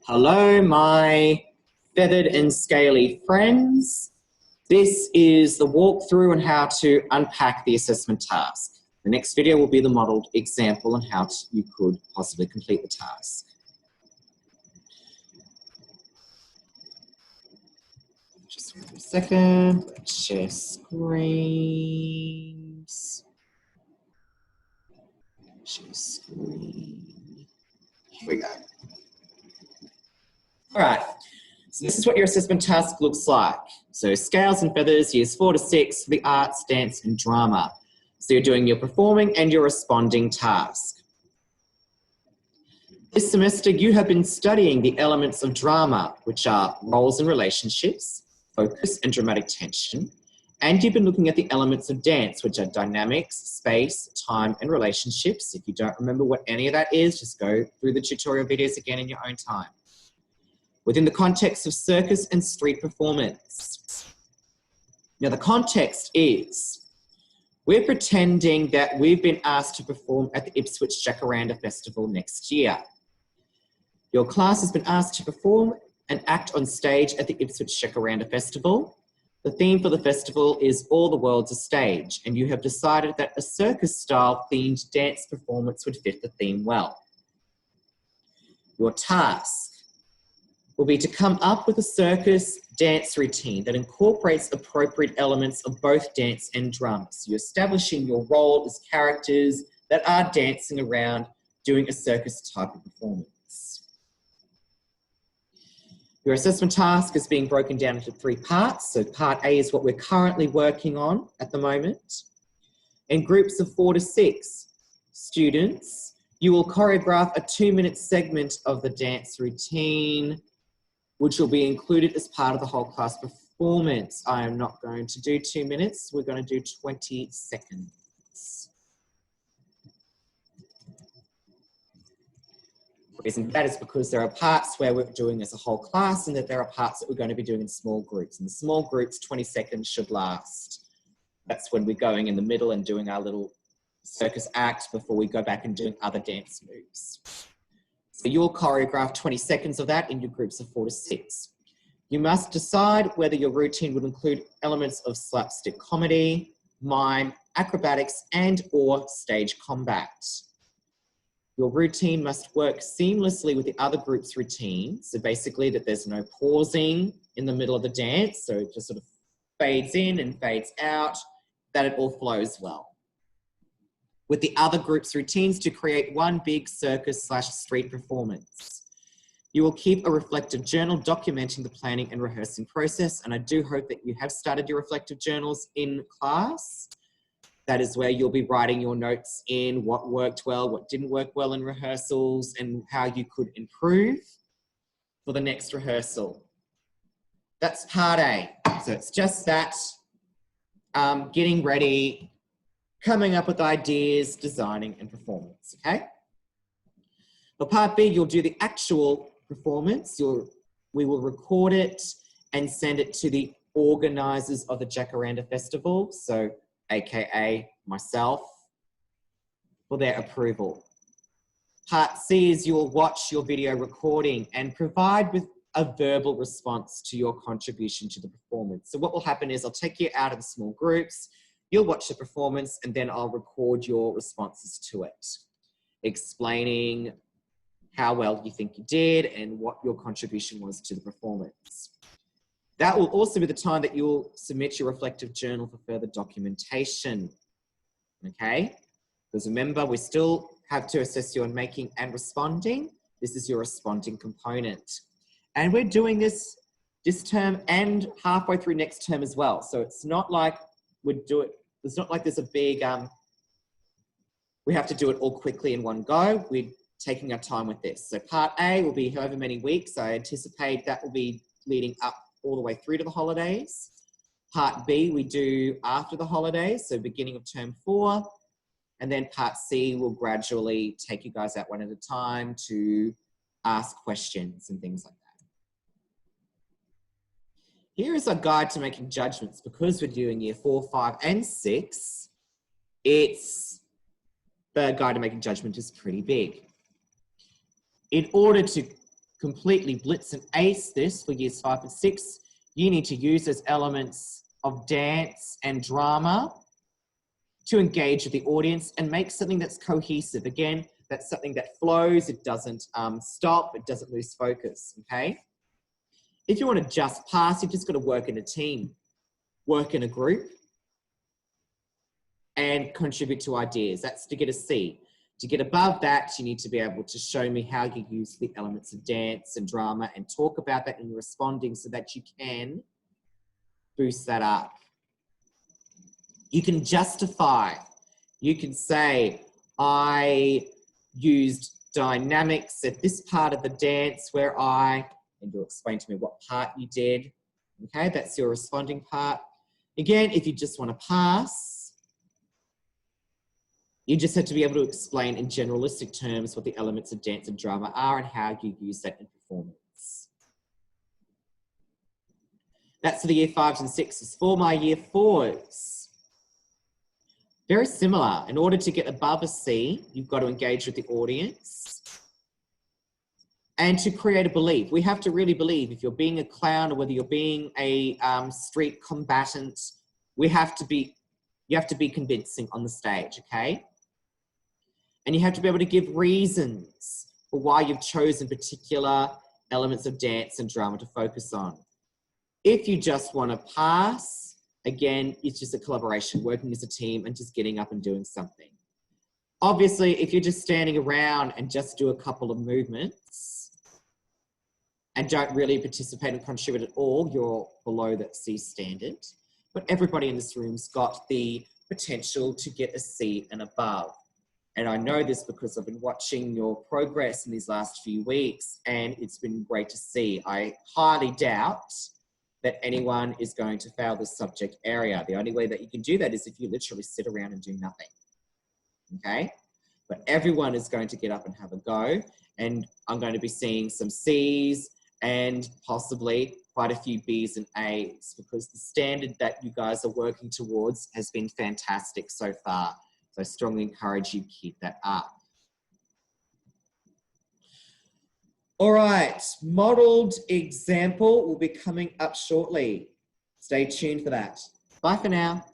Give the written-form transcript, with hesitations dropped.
Hello, my feathered and scaly friends. This is the walkthrough on how to unpack the assessment task. The next video will be the modelled example on how you could possibly complete the task. Just wait a second, let's share screens. Share screen. Here we go. All right, so this is what your assessment task looks like. So scales and feathers, years 4 to 6 for the arts, dance and drama. So you're doing your performing and your responding task. This semester you have been studying the elements of drama, which are roles and relationships, focus and dramatic tension, and you've been looking at the elements of dance, which are dynamics, space, time and relationships. If you don't remember what any of that is, just go through the tutorial videos again in your own time. Within the context of circus and street performance. Now the context is, we're pretending that we've been asked to perform at the Ipswich Jacaranda Festival next year. Your class has been asked to perform and act on stage at the Ipswich Jacaranda Festival. The theme for the festival is All the World's a Stage, and you have decided that a circus-style themed dance performance would fit the theme well. Your task will be to come up with a circus dance routine that incorporates appropriate elements of both dance and drama. So you're establishing your role as characters that are dancing around doing a circus type of performance. Your assessment task is being broken down into 3 parts. So part A is what we're currently working on at the moment. In groups of 4 to 6 students, you will choreograph a 2-minute segment of the dance routine, which will be included as part of the whole class performance. I am not going to do 2 minutes. We're going to do 20 seconds. The reason for that is because there are parts where we're doing as a whole class and that there are parts that we're going to be doing in small groups. And the small groups, 20 seconds should last. That's when we're going in the middle and doing our little circus act before we go back and doing other dance moves. So you'll choreograph 20 seconds of that in your groups of 4 to 6. You must decide whether your routine would include elements of slapstick comedy, mime, acrobatics, and or stage combat. Your routine must work seamlessly with the other group's routine. So basically that there's no pausing in the middle of the dance. So it just sort of fades in and fades out, that it all flows well. With the other group's routines to create one big circus/street performance. You will keep a reflective journal documenting the planning and rehearsing process, and I do hope that you have started your reflective journals in class. That is where you'll be writing your notes in what worked well, what didn't work well in rehearsals, and how you could improve for the next rehearsal. That's part A. So it's just that, getting ready, coming up with ideas, designing and performance, okay? For part B, you'll do the actual performance. We will record it and send it to the organisers of the Jacaranda Festival, so AKA myself, for their approval. Part C is you'll watch your video recording and provide with a verbal response to your contribution to the performance. So what will happen is I'll take you out of the small groups, you'll watch the performance and then I'll record your responses to it, explaining how well you think you did and what your contribution was to the performance. That will also be the time that you'll submit your reflective journal for further documentation, okay? Because remember, we still have to assess you on making and responding. This is your responding component. And we're doing this term and halfway through next term as well. So it's not like it's not like there's a big, we have to do it all quickly in one go. We're taking our time with this. So part A will be however many weeks. I anticipate that will be leading up all the way through to the holidays. Part B we do after the holidays, so beginning of term 4. And then part C will gradually take you guys out one at a time to ask questions and things like that. Here is a guide to making judgments. Because we're doing year 4, 5, and 6, the guide to making judgment is pretty big. In order to completely blitz and ace this for years 5 and 6, you need to use those elements of dance and drama to engage with the audience and make something that's cohesive. Again, that's something that flows, it doesn't stop, it doesn't lose focus, okay? If you want to just pass, you've just got to work in a team, work in a group, and contribute to ideas. That's to get a C. To get above that, you need to be able to show me how you use the elements of dance and drama and talk about that in responding so that you can boost that up. You can justify. You can say, I used dynamics at this part of the dance where and you'll explain to me what part you did. Okay, that's your responding part. Again, if you just want to pass, you just have to be able to explain in generalistic terms what the elements of dance and drama are and how you use that in performance. That's for the year 5s and 6s. For my year 4s, very similar. In order to get above a C, you've got to engage with the audience and to create a belief. We have to really believe if you're being a clown or whether you're being a street combatant, you have to be convincing on the stage, okay? And you have to be able to give reasons for why you've chosen particular elements of dance and drama to focus on. If you just want to pass, again, it's just a collaboration, working as a team and just getting up and doing something. Obviously, if you're just standing around and just do a couple of movements and don't really participate and contribute at all, you're below that C standard. But everybody in this room's got the potential to get a C and above. And I know this because I've been watching your progress in these last few weeks and it's been great to see. I highly doubt that anyone is going to fail this subject area. The only way that you can do that is if you literally sit around and do nothing, okay? But everyone is going to get up and have a go, and I'm going to be seeing some C's and possibly quite a few B's and A's because the standard that you guys are working towards has been fantastic so far. So I strongly encourage you to keep that up. All right, modelled example will be coming up shortly. Stay tuned for that. Bye for now.